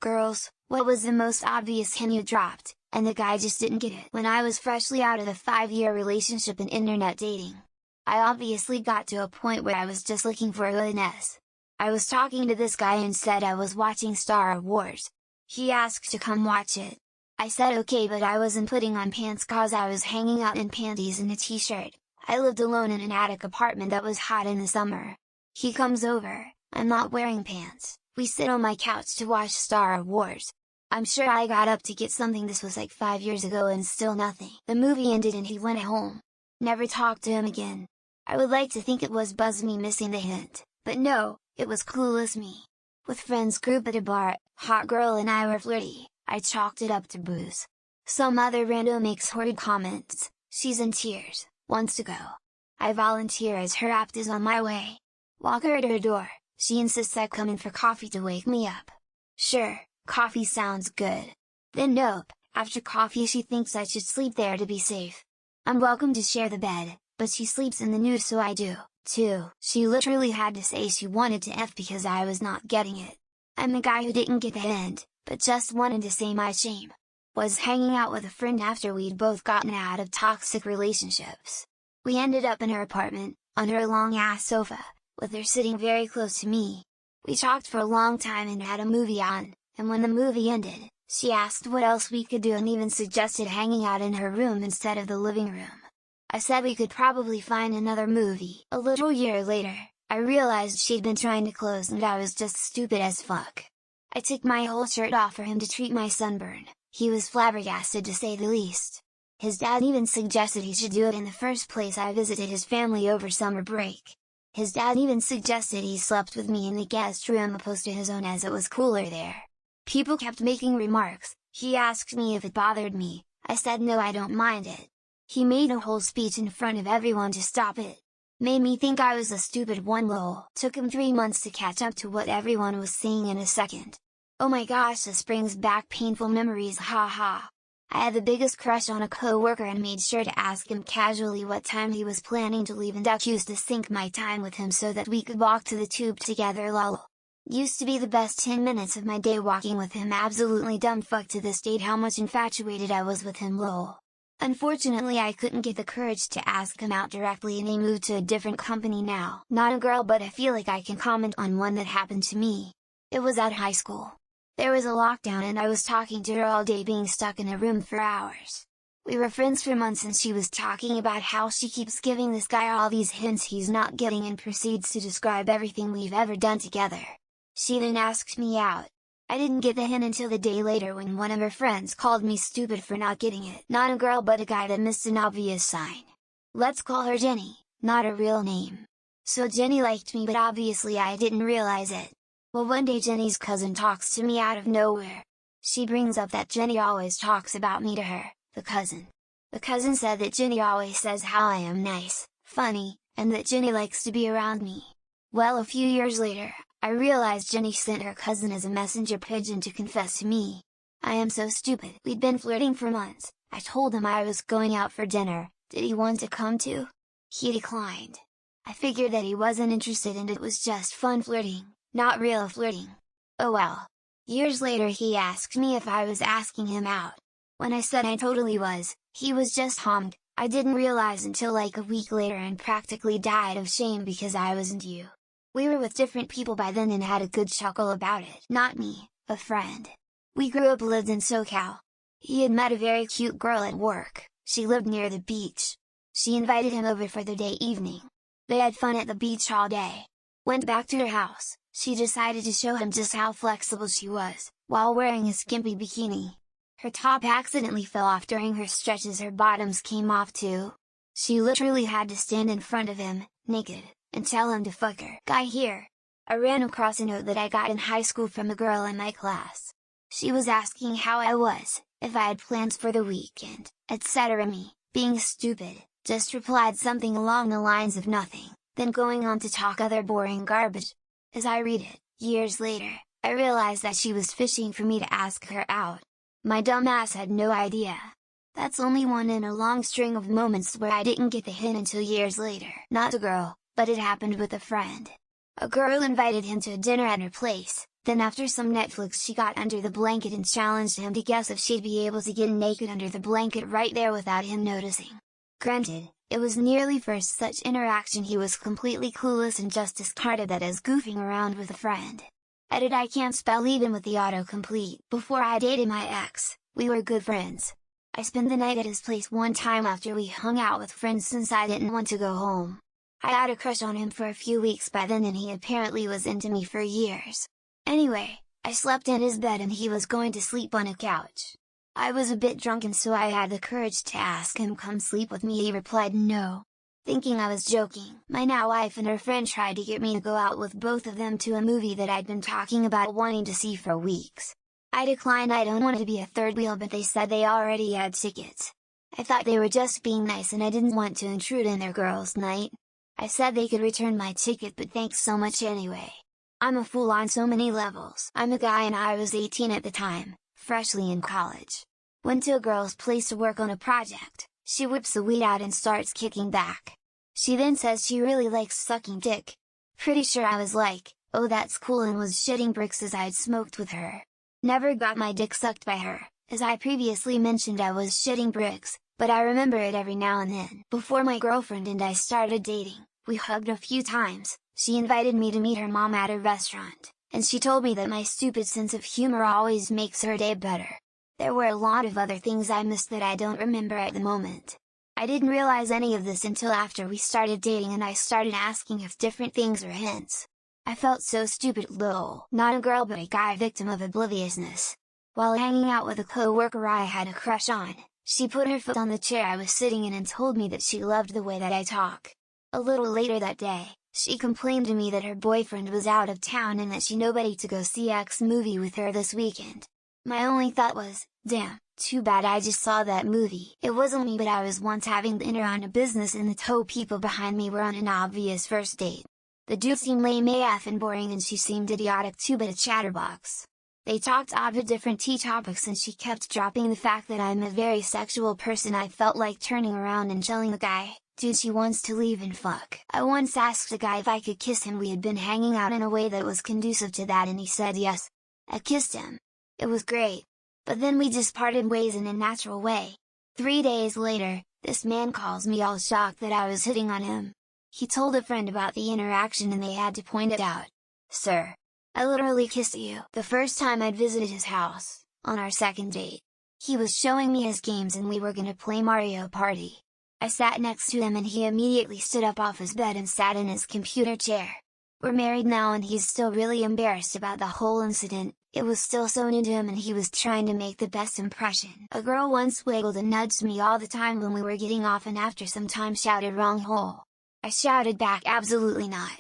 Girls, what was the most obvious hint you dropped, and the guy just didn't get it? When I was freshly out of the 5-year relationship in internet dating, I obviously got to a point where I was just looking for closeness. I was talking to this guy and said I was watching Star Wars. He asked to come watch it. I said okay, but I wasn't putting on pants cause I was hanging out in panties and a t-shirt. I lived alone in an attic apartment that was hot in the summer. He comes over, I'm not wearing pants. We sit on my couch to watch Star Wars. I'm sure I got up to get something. This was like 5 years ago and still nothing. The movie ended and he went home. Never talked to him again. I would like to think it was buzz me missing the hint, but no, it was clueless me. With friends group at a bar, hot girl and I were flirty, I chalked it up to booze. Some other rando makes horrid comments, she's in tears, wants to go. I volunteer as her apt is on my way. Walk her to her door, she insists I come in for coffee to wake me up. Sure, coffee sounds good. Then nope, after coffee she thinks I should sleep there to be safe. I'm welcome to share the bed, but she sleeps in the nude so I do, too. She literally had to say she wanted to F because I was not getting it. I'm the guy who didn't get the hint, but just wanted to say my shame. Was hanging out with a friend after we'd both gotten out of toxic relationships. We ended up in her apartment, on her long ass sofa, with her sitting very close to me. We talked for a long time and had a movie on, and when the movie ended, she asked what else we could do and even suggested hanging out in her room instead of the living room. I said we could probably find another movie. A little year later, I realized she'd been trying to close and I was just stupid as fuck. I took my whole shirt off for him to treat my sunburn. He was flabbergasted to say the least. His dad even suggested he should do it in the first place. I visited his family over summer break. His dad even suggested he slept with me in the guest room opposed to his own as it was cooler there. People kept making remarks. He asked me if it bothered me. I said no, I don't mind it. He made a whole speech in front of everyone to stop it. Made me think I was a stupid one lol. Took him 3 months to catch up to what everyone was saying in a second. Oh my gosh, this brings back painful memories, haha. I had the biggest crush on a coworker and made sure to ask him casually what time he was planning to leave and used to sync my time with him so that we could walk to the tube together lol. Used to be the best 10 minutes of my day walking with him. Absolutely dumb fuck to this date how much infatuated I was with him lol. Unfortunately I couldn't get the courage to ask him out directly and he moved to a different company now. Not a girl, but I feel like I can comment on one that happened to me. It was at high school. There was a lockdown and I was talking to her all day, being stuck in a room for hours. We were friends for months and she was talking about how she keeps giving this guy all these hints he's not getting and proceeds to describe everything we've ever done together. She then asked me out. I didn't get the hint until the day later when one of her friends called me stupid for not getting it. Not a girl but a guy that missed an obvious sign. Let's call her Jenny, not a real name. So Jenny liked me, but obviously I didn't realize it. Well, one day Jenny's cousin talks to me out of nowhere. She brings up that Jenny always talks about me to her, the cousin. The cousin said that Jenny always says how I am nice, funny, and that Jenny likes to be around me. Well, a few years later, I realized Jenny sent her cousin as a messenger pigeon to confess to me. I am so stupid. We'd been flirting for months. I told him I was going out for dinner. Did he want to come too? He declined. I figured that he wasn't interested and it was just fun flirting. Not real flirting. Oh well. Years later he asked me if I was asking him out. When I said I totally was, he was just hummed. I didn't realize until like a week later and practically died of shame because I wasn't you. We were with different people by then and had a good chuckle about it. Not me, a friend. We grew up, lived in SoCal. He had met a very cute girl at work. She lived near the beach. She invited him over for the day evening. They had fun at the beach all day. Went back to her house. She decided to show him just how flexible she was, while wearing a skimpy bikini. Her top accidentally fell off during her stretches. Her bottoms came off too. She literally had to stand in front of him, naked, and tell him to fuck her. Guy here. I ran across a note that I got in high school from a girl in my class. She was asking how I was, if I had plans for the weekend, etc. Me, being stupid, just replied something along the lines of nothing, then going on to talk other boring garbage. As I read it, years later, I realized that she was fishing for me to ask her out. My dumb ass had no idea. That's only one in a long string of moments where I didn't get the hint until years later. Not a girl, but it happened with a friend. A girl invited him to a dinner at her place, Then after some Netflix she got under the blanket and challenged him to guess if she'd be able to get naked under the blanket right there without him noticing. Granted, it was nearly first such interaction he was completely clueless and just discarded that as goofing around with a friend. Edit: I can't spell even with the autocomplete. Before I dated my ex, we were good friends. I spent the night at his place one time after we hung out with friends since I didn't want to go home. I had a crush on him for a few weeks by then and he apparently was into me for years. Anyway, I slept in his bed and he was going to sleep on a couch. I was a bit drunk and so I had the courage to ask him come sleep with me. He replied no. Thinking I was joking, my now wife and her friend tried to get me to go out with both of them to a movie that I'd been talking about wanting to see for weeks. I declined. I don't want to be a third wheel, but they said they already had tickets. I thought they were just being nice and I didn't want to intrude in their girls' night. I said they could return my ticket but thanks so much anyway. I'm a fool on so many levels. I'm a guy and I was 18 at the time, freshly in college. Went to a girl's place to work on a project. She whips the weed out and starts kicking back. She then says she really likes sucking dick. Pretty sure I was like, oh that's cool, and was shitting bricks as I'd smoked with her. Never got my dick sucked by her, as I previously mentioned I was shitting bricks, but I remember it every now and then. Before my girlfriend and I started dating, we hugged a few times. She invited me to meet her mom at a restaurant, and she told me that my stupid sense of humor always makes her day better. There were a lot of other things I missed that I don't remember at the moment. I didn't realize any of this until after we started dating and I started asking if different things were hints. I felt so stupid. Lol. Not a girl but a guy, victim of obliviousness. While hanging out with a co-worker I had a crush on, she put her foot on the chair I was sitting in and told me that she loved the way that I talk. A little later that day, she complained to me that her boyfriend was out of town and that she nobody to go see X movie with her this weekend. My only thought was, damn, too bad I just saw that movie. It wasn't me, but I was once having the inner on a business and the two people behind me were on an obvious first date. The dude seemed lame AF and boring and she seemed idiotic too, but a chatterbox. They talked about different tea topics and she kept dropping the fact that I'm a very sexual person. I felt like turning around and telling the guy, dude, she wants to leave and fuck. I once asked a guy if I could kiss him. We had been hanging out in a way that was conducive to that and he said yes. I kissed him. It was great. But then we just parted ways in a natural way. 3 days later, this man calls me all shocked that I was hitting on him. He told a friend about the interaction and they had to point it out. Sir, I literally kissed you. The first time I'd visited his house, on our second date. He was showing me his games and we were gonna play Mario Party. I sat next to him and he immediately stood up off his bed and sat in his computer chair. We're married now and he's still really embarrassed about the whole incident. It was still sewn into him and he was trying to make the best impression. A girl once wiggled and nudged me all the time when we were getting off and after some time shouted wrong hole. I shouted back absolutely not.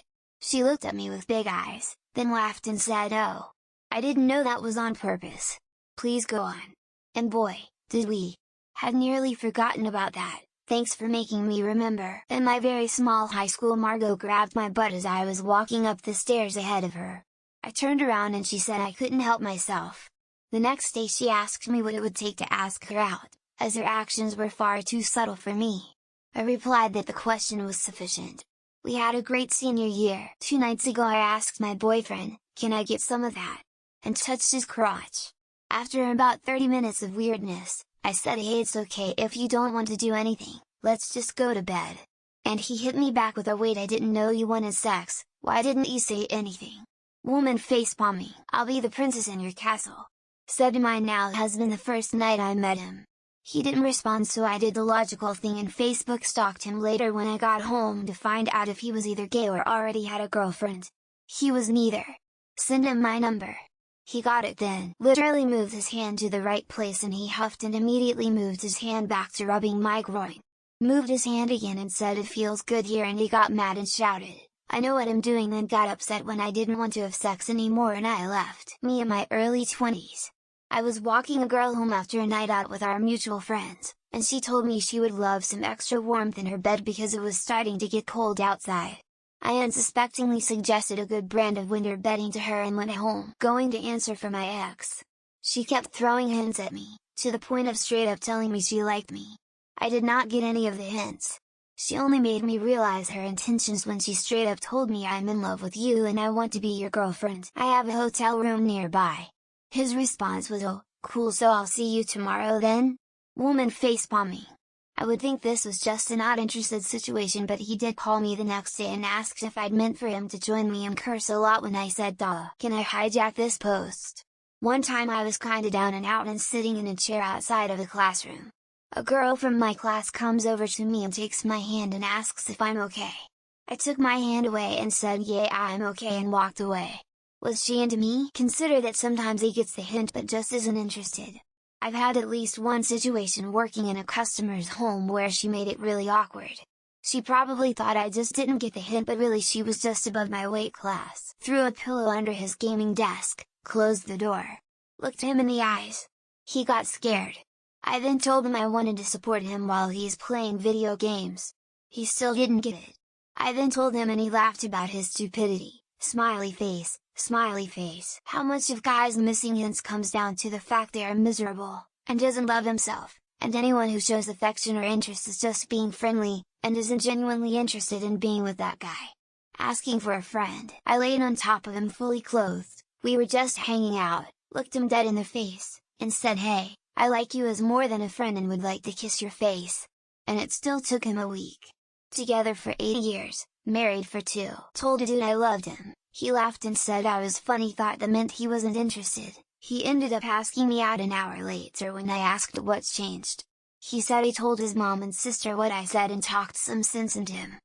She looked at me with big eyes, then laughed and said oh. I didn't know that was on purpose. Please go on. And boy, did we. Had nearly forgotten about that. Thanks for making me remember. In my very small high school, Margot grabbed my butt as I was walking up the stairs ahead of her. I turned around and she said I couldn't help myself. The next day she asked me what it would take to ask her out, as her actions were far too subtle for me. I replied that the question was sufficient. We had a great senior year. 2 nights ago I asked my boyfriend, can I get some of that? And touched his crotch. After about 30 minutes of weirdness, I said hey, it's okay if you don't want to do anything, let's just go to bed. And he hit me back with a wait, I didn't know you wanted sex, why didn't you say anything? Woman facepalming. I'll be the princess in your castle. Said to my now husband the first night I met him. He didn't respond, so I did the logical thing and Facebook stalked him later when I got home to find out if he was either gay or already had a girlfriend. He was neither. Send him my number. He got it then. Literally moved his hand to the right place and he huffed and immediately moved his hand back to rubbing my groin. Moved his hand again and said it feels good here, and he got mad and shouted, I know what I'm doing, then got upset when I didn't want to have sex anymore and I left. Me in my early 20s. I was walking a girl home after a night out with our mutual friends, and she told me she would love some extra warmth in her bed because it was starting to get cold outside. I unsuspectingly suggested a good brand of winter bedding to her and went home, going to answer for my ex. She kept throwing hints at me, to the point of straight up telling me she liked me. I did not get any of the hints. She only made me realize her intentions when she straight up told me I'm in love with you and I want to be your girlfriend. I have a hotel room nearby. His response was, oh, cool, so I'll see you tomorrow then? Woman facepalming. I would think this was just a not interested situation, but he did call me the next day and asked if I'd meant for him to join me and curse a lot when I said duh. Can I hijack this post? One time I was kinda down and out and sitting in a chair outside of the classroom. A girl from my class comes over to me and takes my hand and asks if I'm okay. I took my hand away and said yeah I'm okay and walked away. Was she into me? Consider that sometimes he gets the hint but just isn't interested. I've had at least one situation working in a customer's home where she made it really awkward. She probably thought I just didn't get the hint, but really she was just above my weight class. Threw a pillow under his gaming desk, closed the door. Looked him in the eyes. He got scared. I then told him I wanted to support him while he's playing video games. He still didn't get it. I then told him and he laughed about his stupidity. Smiley face, smiley face. How much of guys missing hints comes down to the fact they are miserable, and doesn't love himself, and anyone who shows affection or interest is just being friendly, and isn't genuinely interested in being with that guy. Asking for a friend. I laid on top of him fully clothed, we were just hanging out, looked him dead in the face, and said hey, I like you as more than a friend and would like to kiss your face. And it still took him a week. Together for 8 years, married for 2. Told a dude I loved him, he laughed and said I was funny, thought that meant he wasn't interested. He ended up asking me out an hour later when I asked what's changed. He said he told his mom and sister what I said and talked some sense into him.